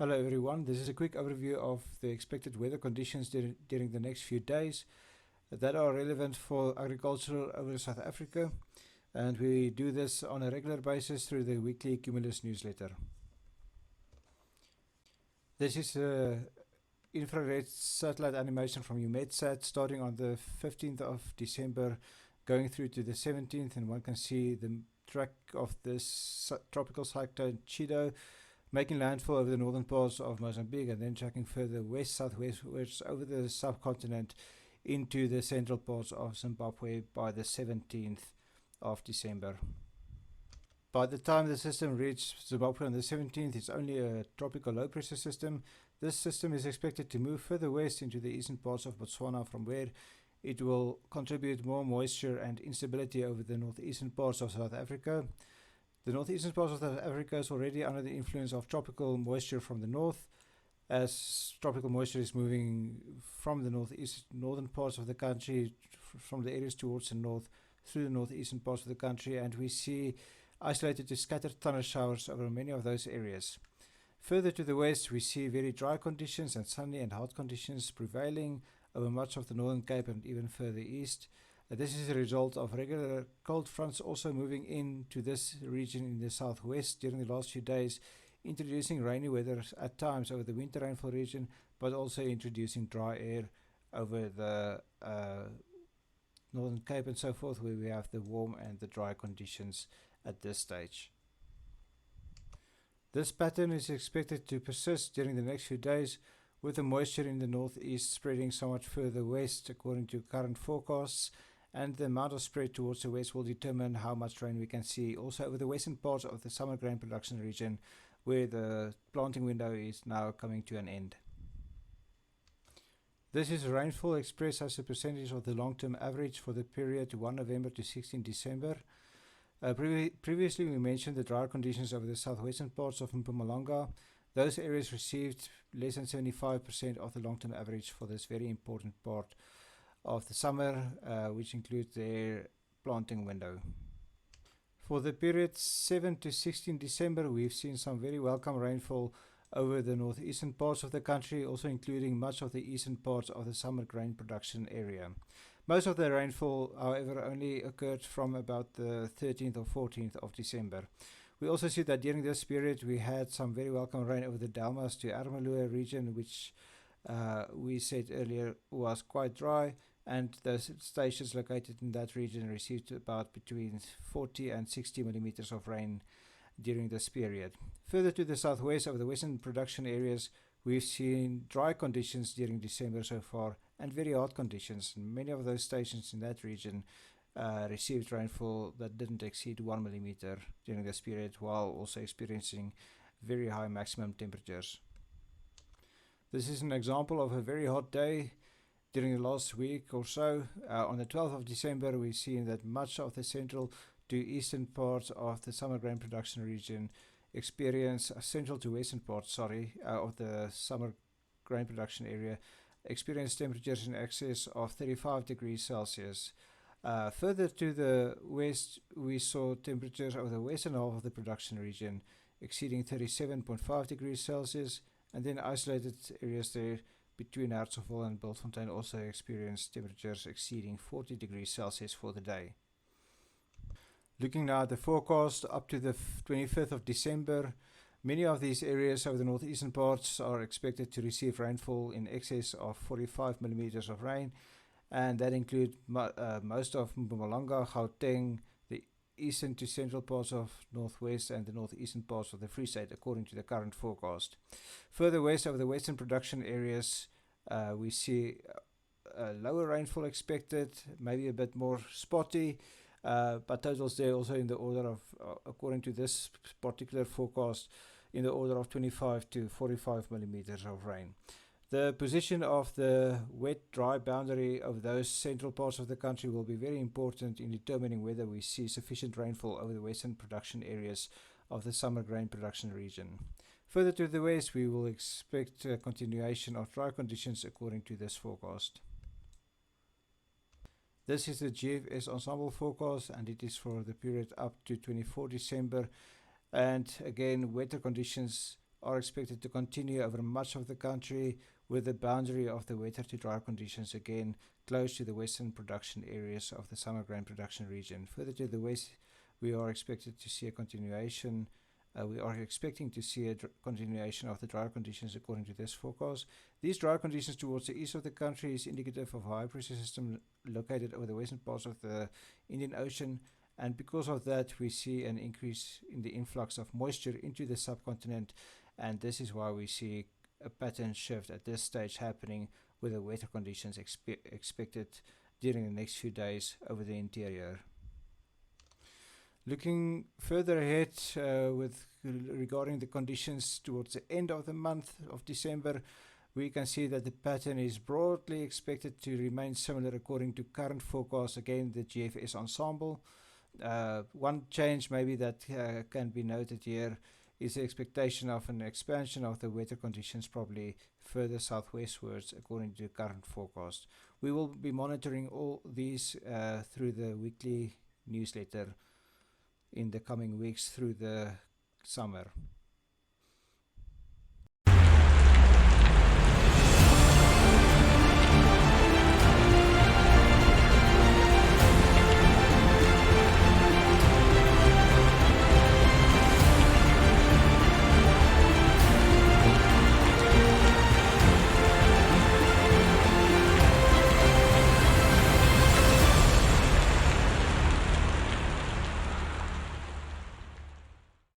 Hello everyone, this is a quick overview of the expected weather conditions during the next few days that are relevant for agriculture over South Africa, and we do this on a regular basis through the weekly Cumulus newsletter. This is a infrared satellite animation from UMETSAT starting on the 15th of December going through to the 17th, and one can see the track of this tropical cyclone Chido making landfall over the northern parts of Mozambique and then tracking further west-southwestwards over the subcontinent into the central parts of Zimbabwe by the 17th of December. By the time the system reached Zimbabwe on the 17th, it's only a tropical low pressure system. This system is expected to move further west into the eastern parts of Botswana, from where it will contribute more moisture and instability over the northeastern parts of South Africa. The northeastern part of South Africa is already under the influence of tropical moisture from the north, as tropical moisture is moving from the northern parts of the country, from the areas towards the north, through the northeastern parts of the country, and we see isolated to scattered thunder showers over many of those areas. Further to the west, we see very dry conditions and sunny and hot conditions prevailing over much of the Northern Cape and even further east. This is a result of regular cold fronts also moving into this region in the southwest during the last few days, introducing rainy weather at times over the winter rainfall region, but also introducing dry air over the Northern Cape and so forth, where we have the warm and the dry conditions at this stage. This pattern is expected to persist during the next few days, with the moisture in the northeast spreading somewhat further west according to current forecasts, and the amount of spread towards the west will determine how much rain we can see also over the western parts of the summer grain production region, where the planting window is now coming to an end. This is rainfall expressed as a percentage of the long-term average for the period 1 November to 16 December. Previously we mentioned the dry conditions over the southwestern parts of Mpumalanga. Those areas received less than 75% of the long-term average for this very important part of the summer, which includes their planting window. For the period 7 to 16 December, we've seen some very welcome rainfall over the northeastern parts of the country, also including much of the eastern parts of the summer grain production area. Most of the rainfall, however, only occurred from about the 13th or 14th of December. We also see that during this period we had some very welcome rain over the Delmas to Ermelo region, which we said earlier was quite dry, and the stations located in that region received about between 40 and 60 millimeters of rain during this period. Further to the southwest of the western production areas, we've seen dry conditions during December so far and very hot conditions. Many of those stations in that region received rainfall that didn't exceed 1 millimeter during this period, while also experiencing very high maximum temperatures. This is an example of a very hot day during the last week or so. On the 12th of December, we've seen that much of the central to eastern parts of the summer grain production region central to western parts, of the summer grain production area experienced temperatures in excess of 35 degrees Celsius. Further to the west, we saw temperatures over the western half of the production region exceeding 37.5 degrees Celsius, and then isolated areas there between Hertzogville and Bultfontein also experienced temperatures exceeding 40 degrees Celsius for the day. Looking now at the forecast up to the 25th of December, many of these areas over the northeastern parts are expected to receive rainfall in excess of 45 millimeters of rain, and that includes most of Mpumalanga, Gauteng, the eastern to central parts of northwest and the northeastern parts of the Free State, according to the current forecast. Further west over the western production areas, we see lower rainfall expected, maybe a bit more spotty, but totals there also in the order of, according to this particular forecast, in the order of 25 to 45 millimeters of rain. The position of the wet-dry boundary of those central parts of the country will be very important in determining whether we see sufficient rainfall over the western production areas of the summer grain production region. Further to the west, we will expect a continuation of dry conditions according to this forecast. This is the GFS ensemble forecast, and it is for the period up to 24 December. And again, wetter conditions are expected to continue over much of the country, with the boundary of the wetter to dry conditions again close to the western production areas of the summer grain production region. Further to the west, we are expected to see a continuation. We are expecting to see a continuation of the dry conditions according to this forecast. These dry conditions towards the east of the country is indicative of a high pressure system located over the western parts of the Indian Ocean, and because of that we see an increase in the influx of moisture into the subcontinent, and this is why we see a pattern shift at this stage happening, with the wetter conditions expected during the next few days over the interior. Looking further ahead regarding the conditions towards the end of the month of December, we can see that the pattern is broadly expected to remain similar according to current forecasts, again the GFS ensemble. One change maybe that can be noted here is the expectation of an expansion of the weather conditions probably further southwestwards according to current forecast. We will be monitoring all these through the weekly newsletter in the coming weeks through the summer.